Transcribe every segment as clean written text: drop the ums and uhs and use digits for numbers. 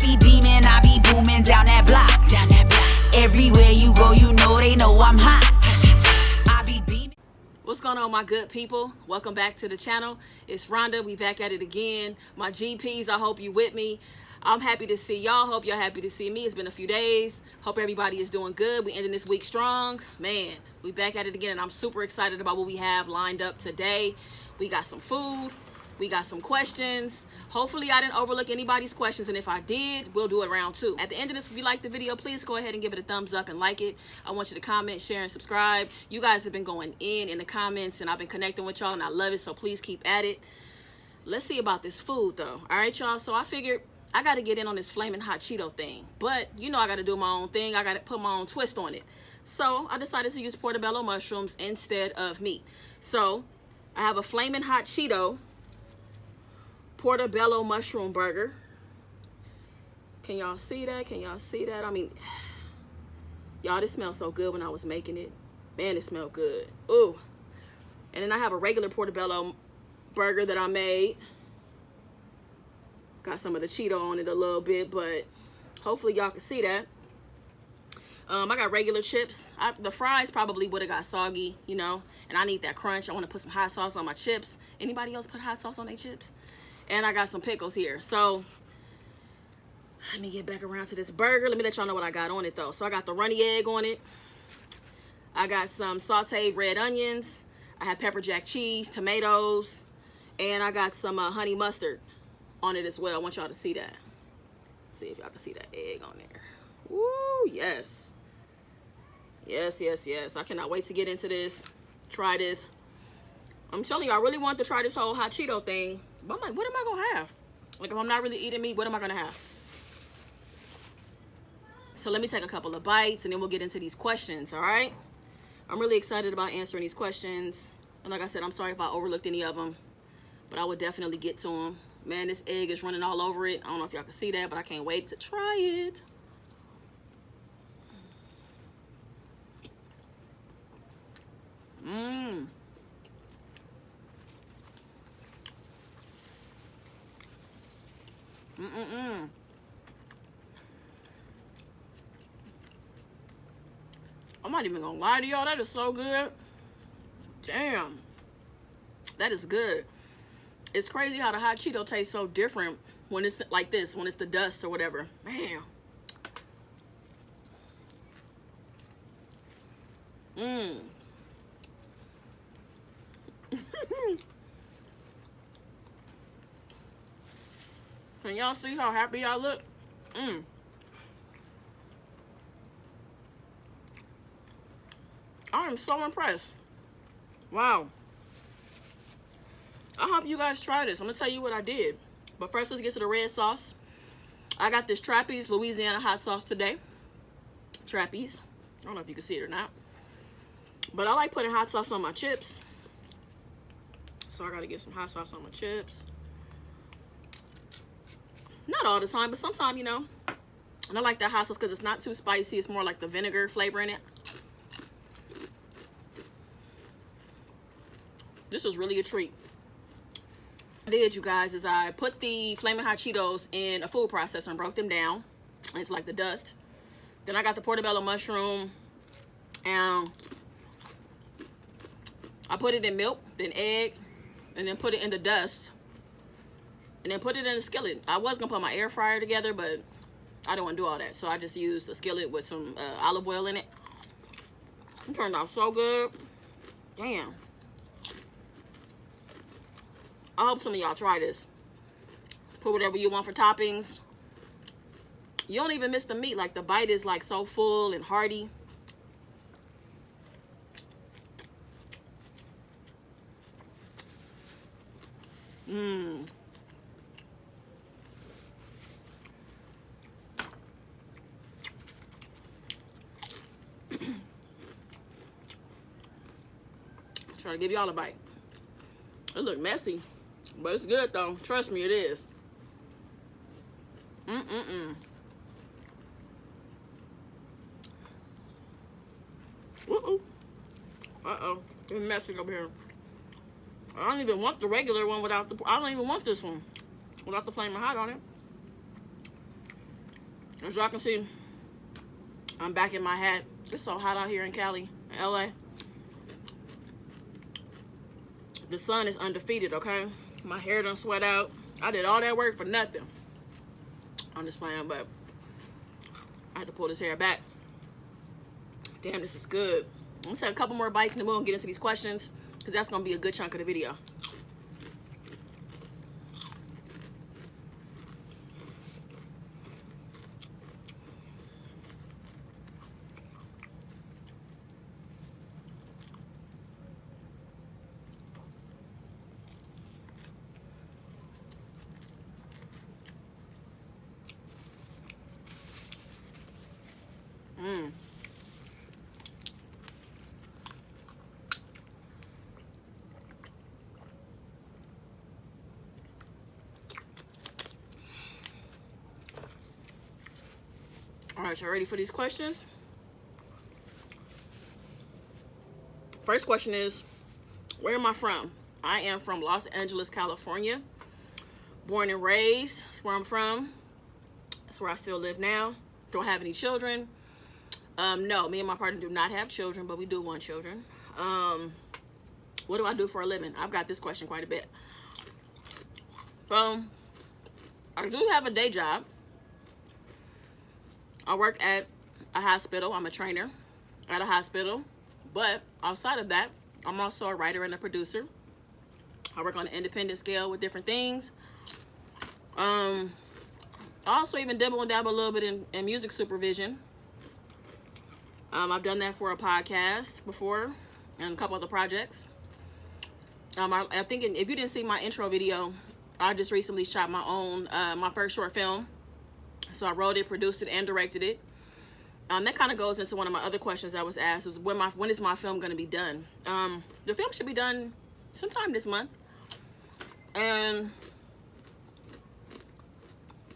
be beaming, I be booming down that block. Everywhere you go, you know they know I'm hot. I be beaming. What's going on, my good people? Welcome back to the channel. It's Rhonda. We back at it again. My GPs, I hope you with me. I'm happy to see y'all. Hope y'all happy to see me. It's been a few days. Hope everybody is doing good. We ending this week strong. Man, we back at it again, and I'm super excited about what we have lined up today. We got some food. We got some questions. Hopefully I didn't overlook anybody's questions, and if I did, we'll do it round two. At the end of this, if you like the video, please go ahead and give it a thumbs up and like it. I want you to comment, share, and subscribe. You guys have been going in the comments, and I've been connecting with y'all, and I love it, so please keep at it. Let's see about this food, though. All right, y'all? So I figured I got to get in on this flaming hot Cheeto thing, but you know I got to do my own thing. I got to put my own twist on it. So I decided to use portobello mushrooms instead of meat. So I have a flaming hot Cheeto portobello mushroom burger. Can y'all see that? Can y'all see that? I mean, y'all, this smells so good when I was making it. Man, it smelled good. Ooh. And then I have a regular portobello burger that I made. Got some of the Cheeto on it a little bit, but hopefully y'all can see that. I got regular chips. The fries probably would have got soggy, you know, and I need that crunch. I want to put some hot sauce on my chips. Anybody else put hot sauce on their chips? And I got some pickles here. So let me get back around to this burger. Let me let y'all know what I got on it, though. So I got the runny egg on it. I got some sauteed red onions. I have pepper jack cheese, tomatoes, and I got some honey mustard on it as well. I want y'all to see that. See if y'all can see that egg on there. Woo, yes. Yes, yes, yes. I cannot wait to get into this. Try this. I'm telling you, I really want to try this whole hot Cheeto thing. But I'm like, what am I going to have? Like, if I'm not really eating meat, what am I going to have? So let me take a couple of bites, and then we'll get into these questions, all right? I'm really excited about answering these questions. And like I said, I'm sorry if I overlooked any of them, but I would definitely get to them. Man, this egg is running all over it. I don't know if y'all can see that, but I can't wait to try it. Mmm. I'm not even gonna lie to y'all, that is so good. Damn, that is good. It's crazy how the hot Cheeto tastes so different when it's like this, when it's the dust or whatever. Man. Can y'all see how happy I look? I am so impressed. Wow. I hope you guys try this. I'm gonna tell you what I did. But first, let's get to the red sauce. I got this Trapeze Louisiana hot sauce today. Trapeze. I don't know if you can see it or not. But I like putting hot sauce on my chips. So I gotta get some hot sauce on my chips. Not all the time, but sometimes, you know. And I like that hot sauce because it's not too spicy. It's more like the vinegar flavor in it. This is really a treat. What I did, you guys, is I put the Flamin' Hot Cheetos in a food processor and broke them down into like the dust. Then I got the portobello mushroom and I put it in milk, then egg, and then put it in the dust. And then put it in a skillet. I was gonna put my air fryer together, but I don't want to do all that. So I just used a skillet with some olive oil in it. It turned out so good. Damn. I hope some of y'all try this. Put whatever you want for toppings. You don't even miss the meat. Like, the bite is like so full and hearty. Try to give y'all a bite. It look messy, but it's good though. Trust me, it is. Uh-oh. It's messy over here. I don't even want the regular one without the... I don't even want this one without the Flamin' Hot on it. As y'all can see, I'm back in my hat. It's so hot out here in Cali, LA. The sun is undefeated, okay? My hair done sweat out. I did all that work for nothing. I'm just playing, but I had to pull this hair back. Damn, this is good. I'm gonna take a couple more bites and then we're gonna get into these questions because that's gonna be a good chunk of the video. All right, y'all ready for these questions? First question is, where am I from? I am from Los Angeles, California. Born and raised, that's where I'm from. That's where I still live now. Don't have any children. No, me and my partner do not have children, but we do want children. What do I do for a living? I've got this question quite a bit. I do have a day job. I work at a hospital. I'm a trainer at a hospital. But outside of that, I'm also a writer and a producer. I work on an independent scale with different things. I also even dabble a little bit in music supervision. I've done that for a podcast before and a couple other projects. I think if you didn't see my intro video, I just recently shot my own, my first short film. So I wrote it, produced it, and directed it. That kind of goes into one of my other questions I was asked, is when is my film going to be done? The film should be done sometime this month. And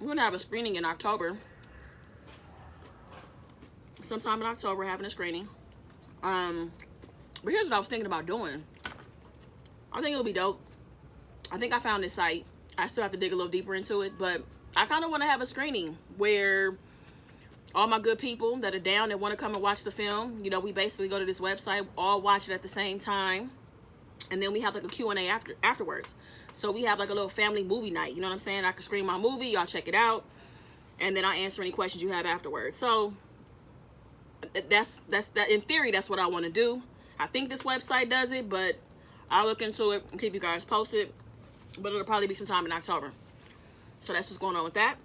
we're going to have a screening in October. Sometime in October, having a screening. But here's what I was thinking about doing. I think it'll be dope. I think I found this site. I still have to dig a little deeper into it, but I kind of want to have a screening where all my good people that are down that want to come and watch the film, you know, we basically go to this website, all watch it at the same time, and then we have like a Q&A afterwards. So we have like a little family movie night, you know what I'm saying? I can screen my movie, y'all check it out, and then I answer any questions you have afterwards. So that's in theory, that's what I want to do. I think this website does it, but I'll look into it and keep you guys posted. But it'll probably be sometime in October. So that's what's going on with that.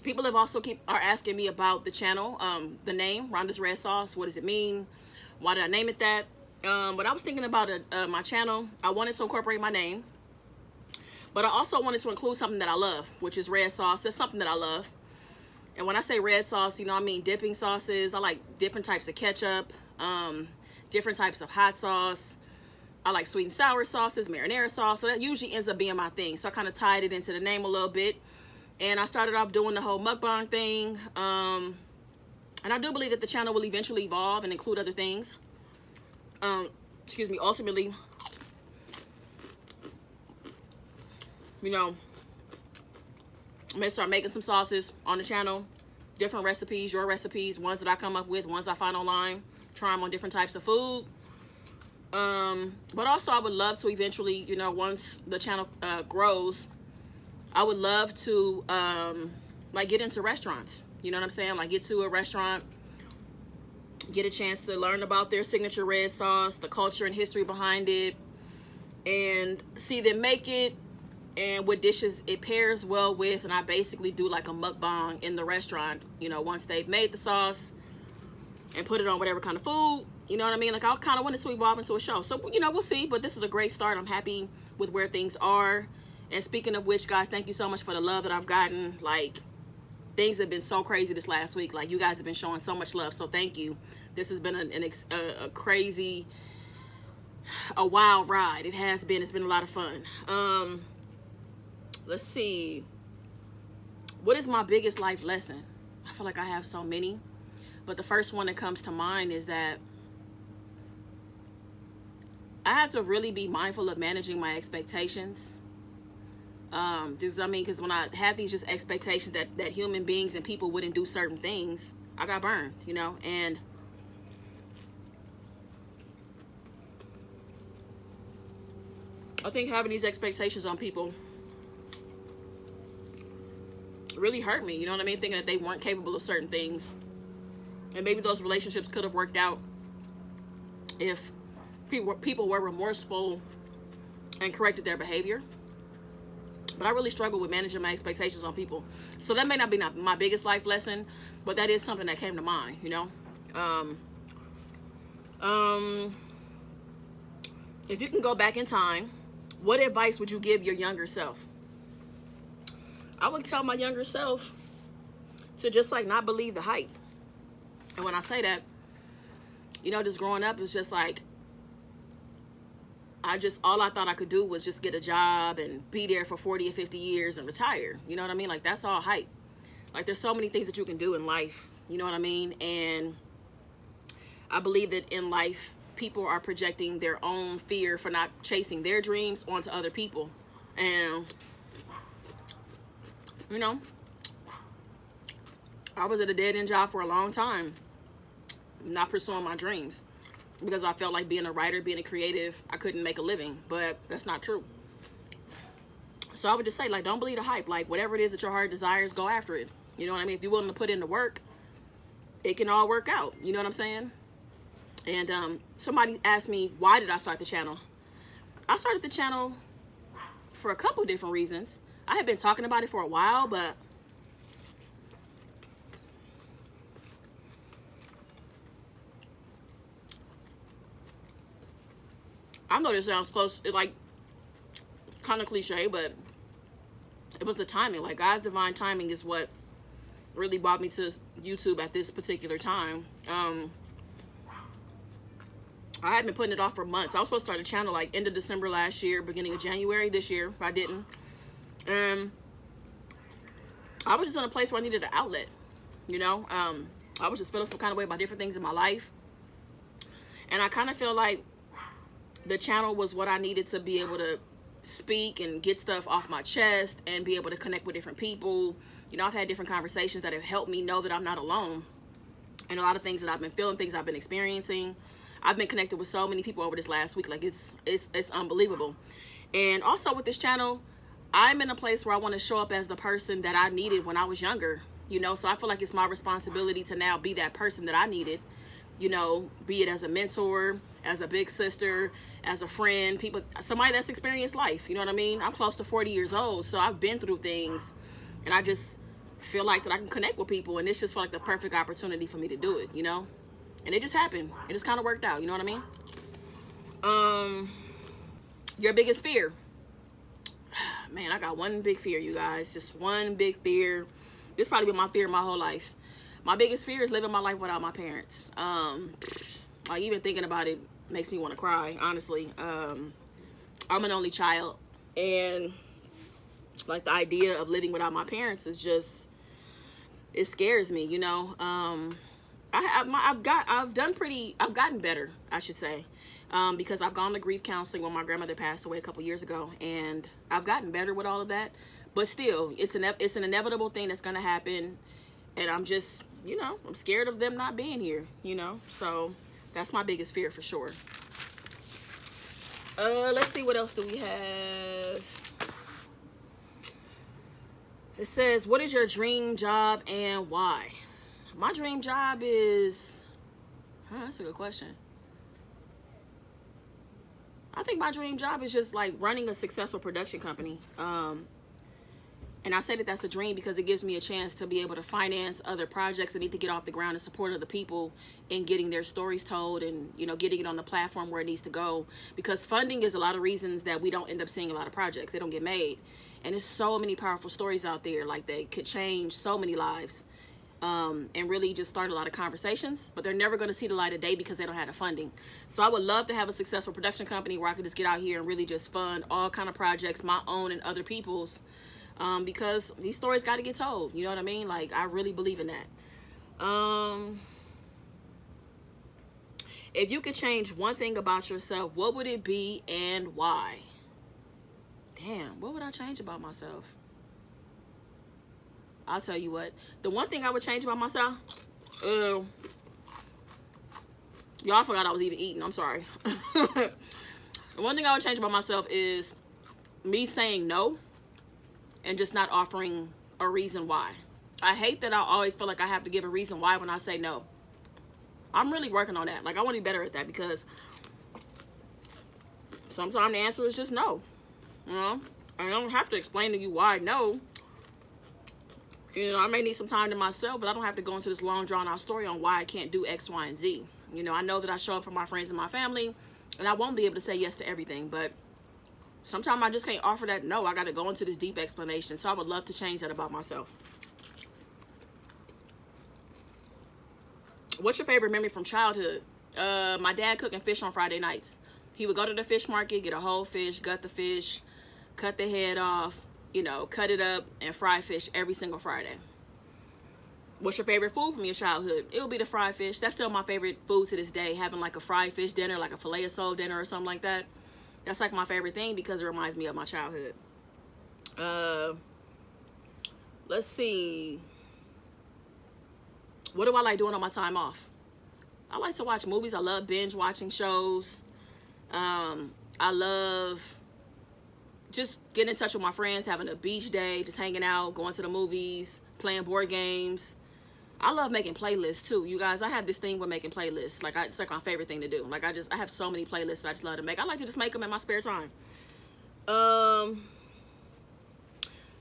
People have also are asking me about the channel, the name Rondas Red Sauce. What does it mean? Why did I name it that? But I was thinking about my channel. I wanted to incorporate my name, but I also wanted to include something that I love, which is red sauce. That's something that I love. And when I say red sauce, you know, I mean dipping sauces. I like different types of ketchup, different types of hot sauce. I like sweet and sour sauces, marinara sauce. So that usually ends up being my thing. So I kind of tied it into the name a little bit. And I started off doing the whole mukbang thing. And I do believe that the channel will eventually evolve and include other things. Excuse me, ultimately, you know, I'm gonna start making some sauces on the channel. Different recipes, your recipes, ones that I come up with, ones I find online. Try them on different types of food. But also I would love to eventually, you know, once the channel grows, I would love to like get into restaurants. You know what I'm saying? Like get to a restaurant, get a chance to learn about their signature red sauce, the culture and history behind it, and see them make it and what dishes it pairs well with. And I basically do like a mukbang in the restaurant, you know, once they've made the sauce and put it on whatever kind of food. You know what I mean? Like I kind of wanted to evolve into a show. So, you know, we'll see. But this is a great start. I'm happy with where things are. And speaking of which, guys, thank you so much for the love that I've gotten. Like, things have been so crazy this last week. Like, you guys have been showing so much love. So thank you. This has been a crazy, a wild ride. It has been. It's been a lot of fun. Let's see. What is my biggest life lesson? I feel like I have so many. But the first one that comes to mind is that I have to really be mindful of managing my expectations. Because when I had these just expectations that human beings and people wouldn't do certain things, I got burned, you know. And I think having these expectations on people really hurt me, you know what I mean? Thinking that they weren't capable of certain things. And maybe those relationships could have worked out if people were remorseful and corrected their behavior. But I really struggle with managing my expectations on people. So that may not be my biggest life lesson, but that is something that came to mind, you know? If you can go back in time, what advice would you give your younger self? I would tell my younger self to just like not believe the hype. And when I say that, you know, just growing up, it's just like, all I thought I could do was just get a job and be there for 40 or 50 years and retire. You know what I mean? Like, that's all hype. Like, there's so many things that you can do in life. You know what I mean? And I believe that in life, people are projecting their own fear for not chasing their dreams onto other people. And, you know, I was at a dead-end job for a long time, not pursuing my dreams. Because I felt like being a writer, being a creative, I couldn't make a living. But that's not true. So I would just say, like, don't believe the hype. Like, whatever it is that your heart desires, go after it. You know what I mean? If you're willing to put in the work, it can all work out. You know what I'm saying? And somebody asked me, why did I start the channel? I started the channel for a couple different reasons. I had been talking about it for a while, but I know this sounds close, like, kind of cliche, but it was the timing. Like, God's divine timing is what really brought me to YouTube at this particular time. I had been putting it off for months. I was supposed to start a channel, like, end of December last year, beginning of January this year. I didn't. I was just in a place where I needed an outlet, you know? I was just feeling some kind of way about different things in my life. And I kind of feel like the channel was what I needed to be able to speak and get stuff off my chest and be able to connect with different people. You know, I've had different conversations that have helped me know that I'm not alone. And a lot of things that I've been feeling, things I've been experiencing. I've been connected with so many people over this last week. Like, it's unbelievable. And also with this channel, I'm in a place where I want to show up as the person that I needed when I was younger. You know, so I feel like it's my responsibility to now be that person that I needed. You know, be it as a mentor, as a big sister, as a friend, somebody that's experienced life. You know what I mean? I'm close to 40 years old, so I've been through things, and I just feel like that I can connect with people, and this just felt like the perfect opportunity for me to do it, you know? And it just happened. It just kind of worked out, you know what I mean? Your biggest fear. Man, I got one big fear, you guys. Just one big fear. This probably been my fear my whole life. My biggest fear is living my life without my parents. Like, even thinking about it makes me want to cry, honestly. I'm an only child, and like, the idea of living without my parents is just, it scares me, you know. I've gotten better, I should say, because I've gone to grief counseling when my grandmother passed away a couple years ago, and I've gotten better with all of that. But still, it's an inevitable thing that's gonna happen, and I'm just, you know, I'm scared of them not being here, you know. So that's my biggest fear for sure. Let's see, what else do we have? It says, what is your dream job and why? My dream job is, that's a good question. I think my dream job is just like running a successful production company. And I say that that's a dream because it gives me a chance to be able to finance other projects that need to get off the ground and support other people in getting their stories told and, you know, getting it on the platform where it needs to go. Because funding is a lot of reasons that we don't end up seeing a lot of projects. They don't get made. And there's so many powerful stories out there, like, they could change so many lives. And really just start a lot of conversations, but they're never going to see the light of day because they don't have the funding. So I would love to have a successful production company where I could just get out here and really just fund all kind of projects, my own and other people's, because these stories got to get told. You know what I mean? Like, I really believe in that. If you could change one thing about yourself, what would it be and why? Damn, what would I change about myself? I'll tell you what. The one thing I would change about myself, y'all forgot I was even eating. I'm sorry. The one thing I would change about myself is me saying no and just not offering a reason why. I hate that I always feel like I have to give a reason why when I say no. I'm really working on that. Like, I want to be better at that, because sometimes the answer is just no. You know, I don't have to explain to you why no. You know, I may need some time to myself, but I don't have to go into this long drawn out story on why I can't do X, Y, and Z. You know, I know that I show up for my friends and my family, and I won't be able to say yes to everything, but sometimes I just can't offer that no. I got to go into this deep explanation. So I would love to change that about myself. What's your favorite memory from childhood? My dad cooking fish on Friday nights. He would go to the fish market, get a whole fish, gut the fish, cut the head off, you know, cut it up and fry fish every single Friday. What's your favorite food from your childhood? It would be the fried fish. That's still my favorite food to this day. Having like a fried fish dinner, like a filet of sole dinner or something like that. That's like my favorite thing because it reminds me of my childhood. Let's see. What do I like doing on my time off? I like to watch movies. I love binge watching shows. I love just getting in touch with my friends, having a beach day, just hanging out, going to the movies, playing board games. I love making playlists too, you guys. I have this thing with making playlists. Like, it's like my favorite thing to do. Like, I have so many playlists that I just love to make. I like to just make them in my spare time.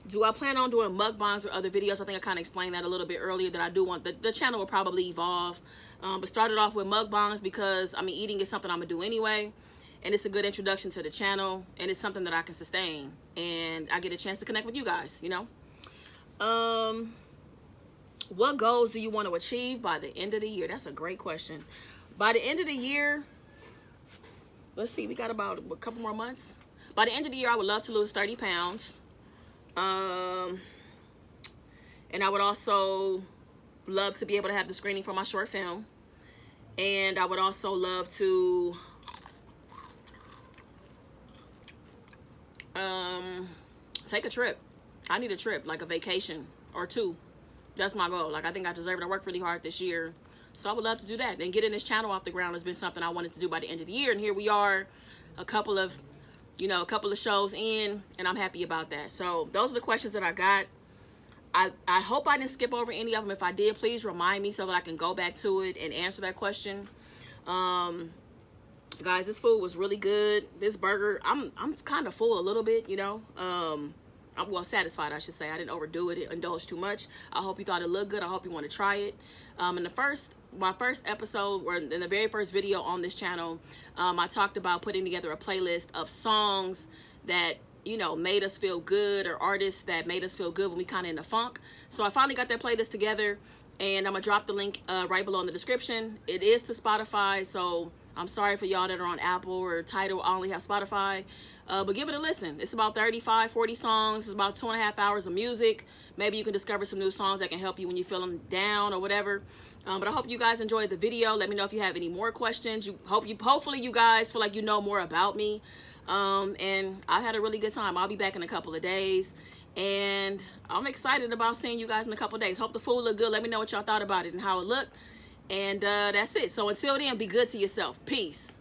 Do I plan on doing mukbangs or other videos? I think I kind of explained that a little bit earlier, that I do want the channel will probably evolve. But started off with mukbangs because, I mean, eating is something I'm gonna do anyway. And it's a good introduction to the channel, and it's something that I can sustain, and I get a chance to connect with you guys, you know. What goals do you want to achieve by the end of the year? That's a great question. By the end of the year, let's see, we got about a couple more months. By the end of the year, I would love to lose 30 pounds. And I would also love to be able to have the screening for my short film. And I would also love to take a trip. I need a trip, like a vacation or two. That's my goal. Like, I think I deserve it. I worked really hard this year, so I would love to do that. And getting this channel off the ground has been something I wanted to do by the end of the year, and here we are, a couple of shows in, and I'm happy about that. So those are the questions that I got. I hope I didn't skip over any of them. If I did, please remind me so that I can go back to it and answer that question. Guys, this food was really good. This burger, I'm kind of full a little bit, you know. I'm well satisfied, I should say. I didn't overdo it, indulge too much. I hope you thought it looked good. I hope you want to try it. In my first episode, or in the very first video on this channel, I talked about putting together a playlist of songs that, you know, made us feel good, or artists that made us feel good when we kind of in the funk. So I finally got that playlist together, and I'm gonna drop the link right below in the description. It is to Spotify, so I'm sorry for y'all that are on Apple or Tidal. I only have Spotify. But give it a listen. It's about 35, 40 songs. It's about 2.5 hours of music. Maybe you can discover some new songs that can help you when you feel them down or whatever. But I hope you guys enjoyed the video. Let me know if you have any more questions. Hopefully you guys feel like you know more about me. And I had a really good time. I'll be back in a couple of days. And I'm excited about seeing you guys in a couple of days. Hope the food looked good. Let me know what y'all thought about it and how it looked. And that's it. So until then, be good to yourself. Peace.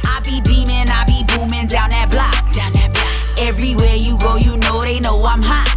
I be beaming, I be booming down that block. Everywhere you go, you know they know I'm hot.